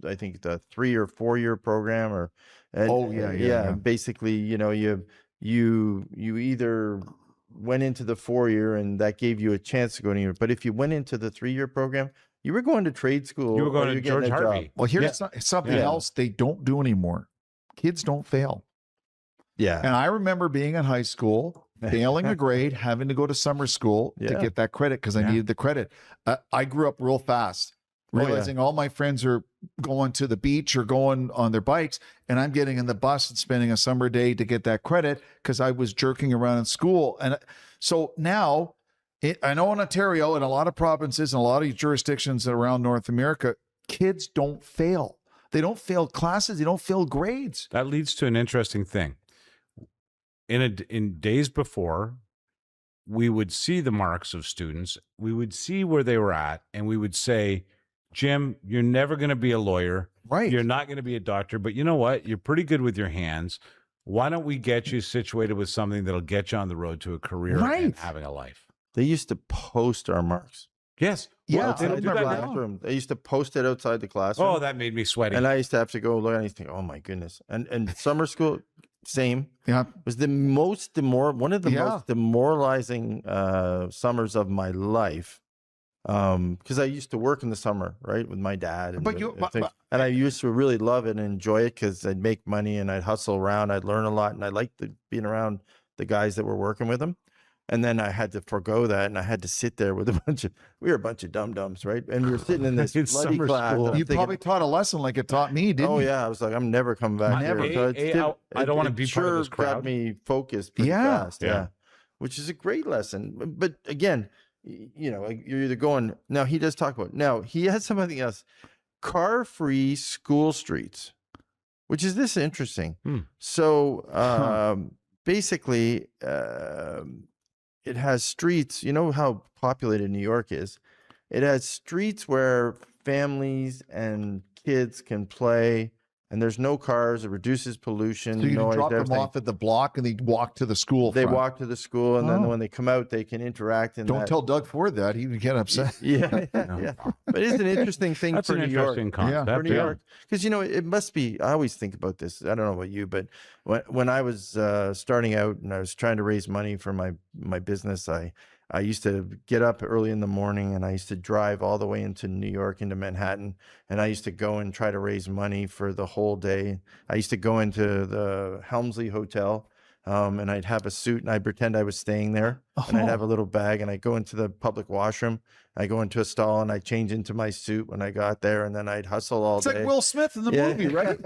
I think the 3 or 4 year program, Yeah. basically, you either went into the 4 year and that gave you a chance to go anywhere. But if you went into the 3 year program, you were going to trade school. You were going or to you're getting George a job. Harvey. Well, here's something else they don't do anymore. Kids don't fail. Yeah. And I remember being in high school, failing a grade, having to go to summer school to get that credit because I needed the credit. I grew up real fast, realizing all my friends are going to the beach or going on their bikes, and I'm getting in the bus and spending a summer day to get that credit because I was jerking around in school. And so now, I know in Ontario and a lot of provinces and a lot of jurisdictions around North America, kids don't fail. They don't fail classes. They don't fail grades. That leads to an interesting thing. In days before, we would see the marks of students. We would see where they were at, and we would say, Jim, you're never going to be a lawyer. Right. You're not going to be a doctor, but you know what? You're pretty good with your hands. Why don't we get you situated with something that'll get you on the road to a career and having a life? They used to post our marks. Yes. Yeah. They don't do that now. Classroom. They used to post it outside the classroom. Oh, that made me sweaty. And I used to have to go look and I used to think, oh my goodness. And summer school, same. Yeah. Was one of the most demoralizing summers of my life. Because I used to work in the summer, right, with my dad. And, and I used to really love it and enjoy it because I'd make money and I'd hustle around. I'd learn a lot, and I liked being around the guys that were working with them. And then I had to forego that, and I had to sit there with we were a bunch of dum-dums, right? And we were sitting in this bloody class. You probably taught a lesson like it taught me, didn't you? Oh, yeah. I was like, I'm never coming back here. I don't want to be part of this crowd. Got me focused pretty fast, which is a great lesson. But again, you're either going, now he does talk about, now he has something else, car-free school streets, which is this interesting. So basically, it has streets. You know how populated New York is. It has streets where families and kids can play, and there's no cars. It reduces pollution. So you can drop them off at the block, and they walk to the school. They walk to the school, and then when they come out, they can interact. Don't tell Doug Ford that; he would get upset. Yeah. But it's an interesting thing for New York. Concept. For New York, because it must be. I always think about this. I don't know about you, but when I was starting out and I was trying to raise money for my business, I used to get up early in the morning and I used to drive all the way into New York, into Manhattan. And I used to go and try to raise money for the whole day. I used to go into the Helmsley Hotel and I'd have a suit and I'd pretend I was staying there. And I'd have a little bag and I'd go into the public washroom. I go into a stall and I change into my suit when I got there, and then I'd hustle all day. It's like Will Smith in the movie, right?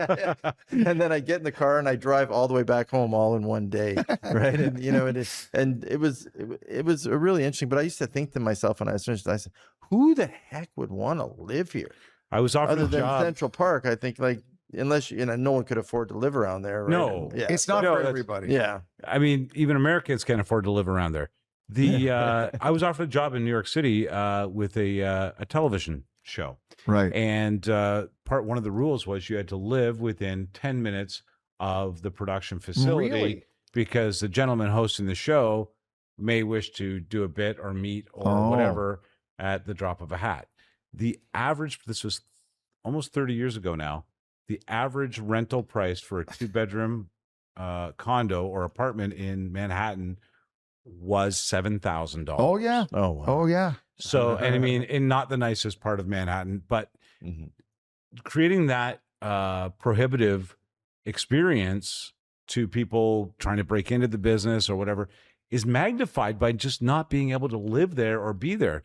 And then I get in the car and I drive all the way back home all in one day, right? And it was really interesting. But I used to think to myself when I was finished, I said, "Who the heck would want to live here?" I was offered other a than job. Central Park. I think unless no one could afford to live around there. Right? No, it's not for everybody. Yeah, I mean, even Americans can't afford to live around there. I was offered a job in New York City with a television show, right? And one of the rules was you had to live within 10 minutes of the production facility because the gentleman hosting the show may wish to do a bit or meet or whatever at the drop of a hat. The average, this was almost 30 years ago now, the average rental price for a 2-bedroom condo or apartment in Manhattan was $7,000. Oh yeah. Oh wow. Oh yeah. So, and I mean, in not the nicest part of Manhattan, but creating that prohibitive experience to people trying to break into the business or whatever is magnified by just not being able to live there or be there.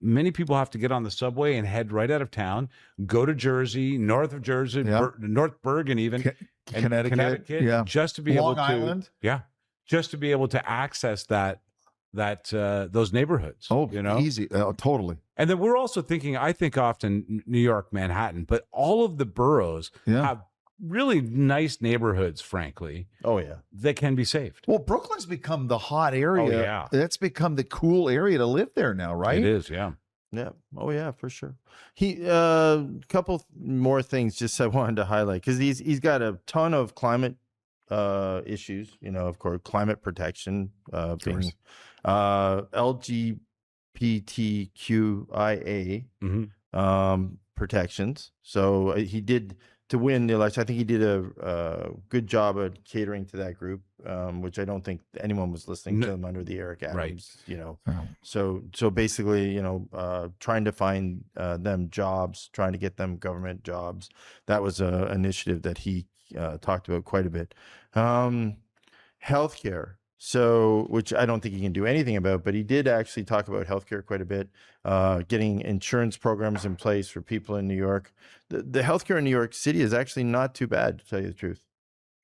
Many people have to get on the subway and head right out of town, go to Jersey, north of Jersey, North Bergen even, Connecticut, just to be Long able to, Island. just to be able to access those neighborhoods. Oh, easy, totally. And then we're also thinking, I think often New York, Manhattan, but all of the boroughs have really nice neighborhoods, frankly. Oh yeah, that can be saved. Well, Brooklyn's become the hot area. Oh, yeah. That's become the cool area to live there now, right? It is, yeah. Yeah. Oh yeah, for sure. He couple more things just I wanted to highlight because he's got a ton of climate issues. You know, of course, climate protection being LGBTQIA protections. So he did to win the election. I think he did a good job at catering to that group, which I don't think anyone was listening to him under the Eric Adams. You know, so basically, you know, trying to find them jobs, trying to get them government jobs. That was an initiative that he talked about quite a bit. Healthcare. So, which I don't think he can do anything about, but he did actually talk about healthcare quite a bit, getting insurance programs in place for people in New York. The healthcare in New York City is actually not too bad, to tell you the truth.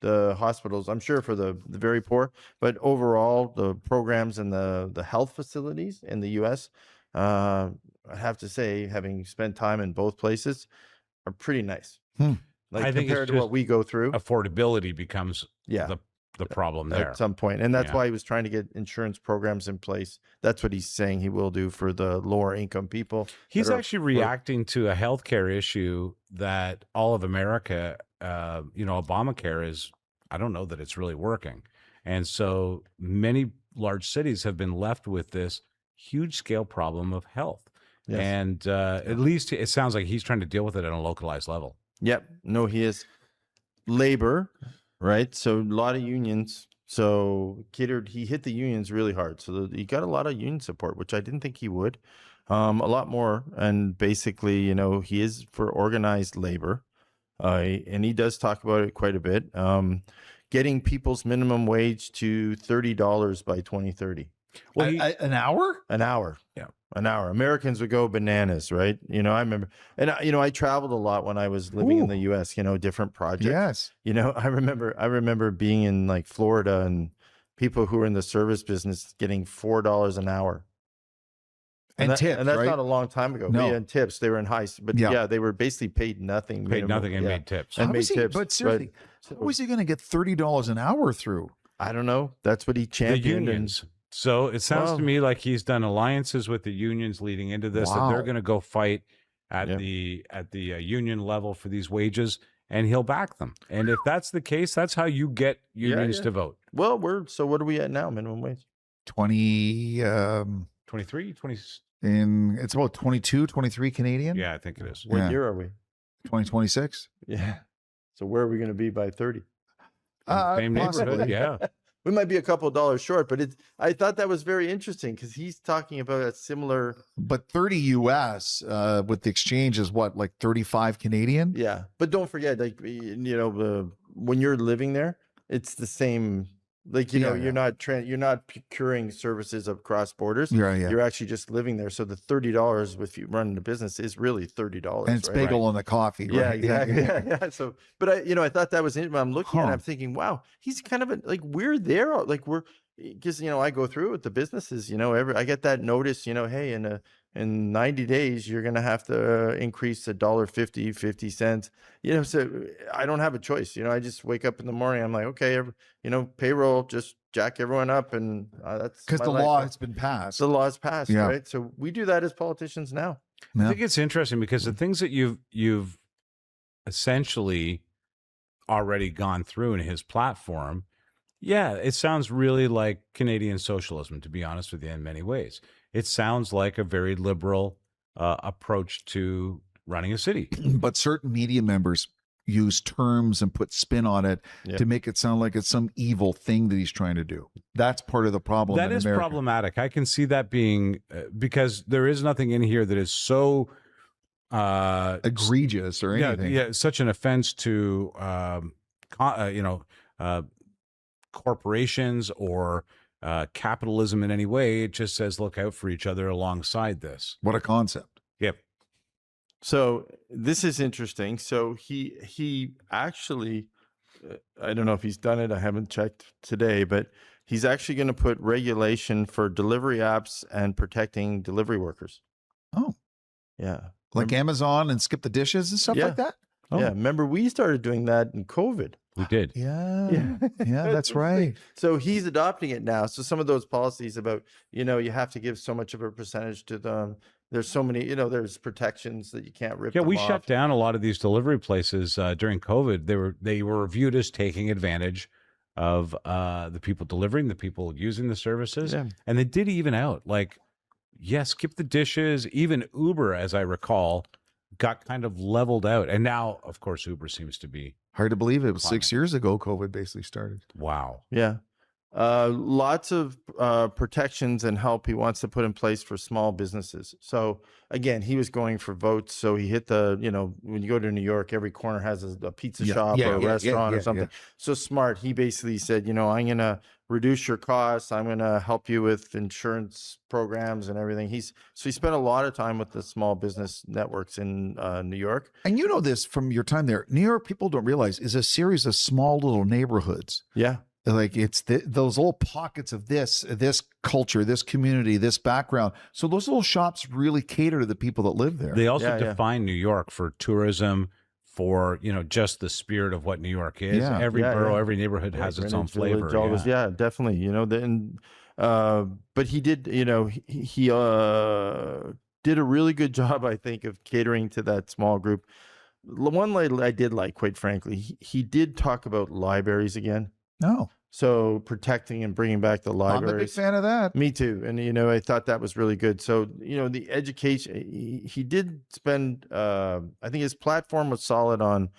The hospitals, I'm sure for the very poor, but overall, the programs and the health facilities in the U.S., I have to say, having spent time in both places, are pretty nice. Like I think compared to what we go through, affordability becomes the problem there at some point. And that's why he was trying to get insurance programs in place. That's what he's saying he will do for the lower income people. He's actually reacting to a healthcare issue that all of America, you know, Obamacare is, I don't know that it's really working. And so many large cities have been left with this huge scale problem of health. Yes. And at least it sounds like he's trying to deal with it on a localized level. Yep. No, he is. Labor, right? So a lot of unions. So he hit the unions really hard. So he got a lot of union support, which I didn't think he would. A lot more. And basically, you know, he is for organized labor. And he does talk about it quite a bit. Getting people's minimum wage to $30 by 2030. Well, an hour? An hour. Yeah. An hour. Americans would go bananas, right? You know, I remember, and you know, I traveled a lot when I was living in the U.S., you know, different projects. Yes. You know, I remember being in like Florida and people who were in the service business getting $4 an hour. And tips, and that's right? not a long time ago. No. And tips. They were in high, but yeah, they were basically paid nothing. Paid nothing and made tips. And made tips. But seriously, how was he going to get $30 an hour through? I don't know. That's what he championed. The unions. So it sounds to me like he's done alliances with the unions leading into this, that they're going to go fight at the union level for these wages, and he'll back them. And if that's the case, that's how you get unions to vote. Well, so what are we at now? Minimum wage? 23, 20. It's about 22, 23 Canadian. Yeah, I think it is. What year are we? 2026. Yeah. So where are we going to be by 30? Same neighborhood. Yeah. We might be a couple of dollars short, but I thought that was very interesting because he's talking about a similar. But 30 US with the exchange is what, like 35 Canadian? Yeah. But don't forget, like, you know, when you're living there, it's the same. Like, you know, you're not procuring services across borders. You're actually just living there. So the $30 if you run the business is really $30. And it's bagel and a coffee. Yeah, right? exactly. Yeah. So, but I thought that was it. I'm looking at it, I'm thinking, wow, he's kind of like, we're there. Like because, you know, I go through with the businesses, you know, I get that notice, you know, hey, in 90 days, you're going to have to increase $1.50, 50 cents, you know, so I don't have a choice. You know, I just wake up in the morning. I'm like, okay, you know, payroll, just jack everyone up. And that's because the law has been passed. The law is passed, right? So we do that as politicians now. Yeah. I think it's interesting because the things that you've essentially already gone through in his platform, yeah, it sounds really like Canadian socialism, to be honest with you, in many ways. It sounds like a very liberal approach to running a city. But certain media members use terms and put spin on it to make it sound like it's some evil thing that he's trying to do. That's part of the problem. That is problematic. I can see that being because there is nothing in here that is so egregious or anything. Yeah, such an offense to corporations or capitalism in any way. It just says look out for each other alongside this. What a concept. Yep. So this is interesting. So he actually, I don't know if he's done it. I haven't checked today, but he's actually going to put regulation for delivery apps and protecting delivery workers. Oh, yeah. Like Amazon and skip the dishes and stuff like that. Oh. Yeah. Remember, we started doing that in COVID. We did. Yeah, that's right. So he's adopting it now. So some of those policies about, you know, you have to give so much of a percentage to the there's so many, there's protections that you can't rip Yeah, them we off. shut down a lot of these delivery places during COVID. They were viewed as taking advantage of the people delivering, the people using the services, Yeah. and they did even out. Like, yes, skip the dishes. Even Uber, as I recall, got kind of leveled out, and now, of course, Uber seems to be Hard to believe it was Climbing. 6 years ago COVID basically started. wow. Yeah. Lots of protections and help he wants to put in place for small businesses. So again, he was going for votes. So he hit the, when you go to New York, every corner has a pizza shop or a restaurant or something. So smart. He basically said, I'm going to reduce your costs. I'm going to help you with insurance programs and everything. He spent a lot of time with the small business networks in New York. And you know this from your time there. New York, people don't realize, is a series of small little neighborhoods. Yeah. Like it's those little pockets of this culture, this community, this background. So those little shops really cater to the people that live there. They also define New York for tourism, for just the spirit of what New York is. Yeah. Every borough, every neighborhood has its own Greenwich flavor. Village, definitely. But he did, he did a really good job, I think, of catering to that small group. One I did like, quite frankly, he did talk about libraries again. No. So protecting and bringing back the libraries. I'm a big fan of that. Me too. And, I thought that was really good. So, the education, he did spend, I think his platform was solid on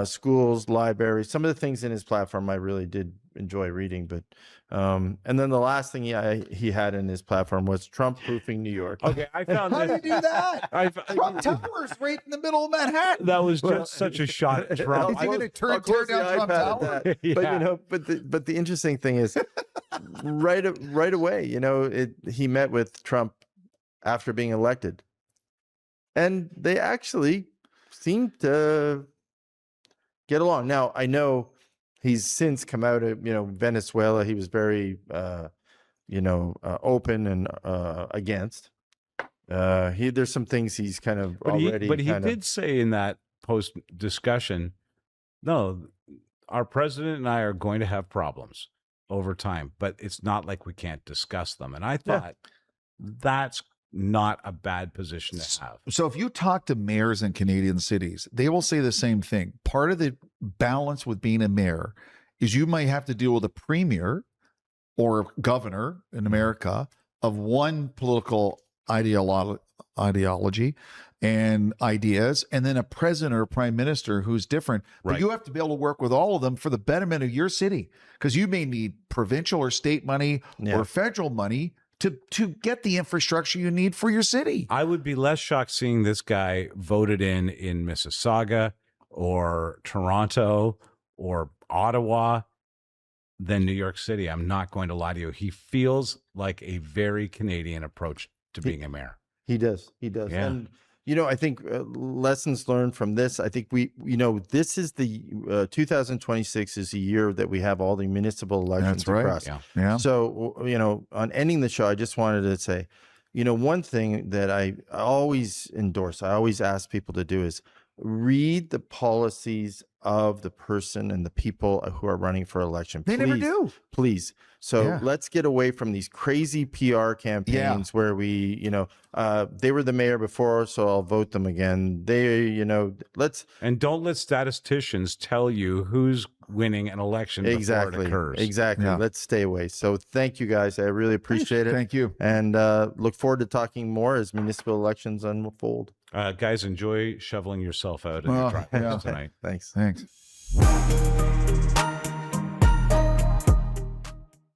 schools, libraries. Some of the things in his platform I really did enjoy reading. But, and then the last thing he had in his platform was Trump proofing New York. Okay, I found How do you do that? Trump Tower's right in the middle of Manhattan. that was just such a shot at Trump. Is he going to tear close down the Trump iPad Tower? at that. Yeah. But the interesting thing is, right away, he met with Trump after being elected, and they actually seemed to get along. Now I know he's since come out of Venezuela. He was very open and against. There's some things he's kind of But he did say in that post discussion, no, our president and I are going to have problems over time, but it's not like we can't discuss them. And I thought that's not a bad position to have. So if you talk to mayors in Canadian cities, they will say the same thing. Part of the balance with being a mayor is you might have to deal with a premier or governor in America of one political ideology and ideas, and then a president or prime minister who's different. But Right. you have to be able to work with all of them for the betterment of your city, because you may need provincial or state money or federal money to get the infrastructure you need for your city. I would be less shocked seeing this guy voted in Mississauga or Toronto or Ottawa than New York City. I'm not going to lie to you. He feels like a very Canadian approach to being a mayor. He does. Yeah. And, I think lessons learned from this, I think this is the 2026 is the year that we have all the municipal elections That's right. across. Yeah. So, on ending the show, I just wanted to say, one thing that I always endorse, I always ask people to do is read the policies of the person and the people who are running for election. They never do. Please. So let's get away from these crazy PR campaigns where we, they were the mayor before, so I'll vote them again. And don't let statisticians tell you who's winning an election before it occurs. Exactly. Yeah. Let's stay away. So thank you guys. I really appreciate it. Thank you. And look forward to talking more as municipal elections unfold. Guys, enjoy shoveling yourself out in your driveway tonight. Thanks. Thanks.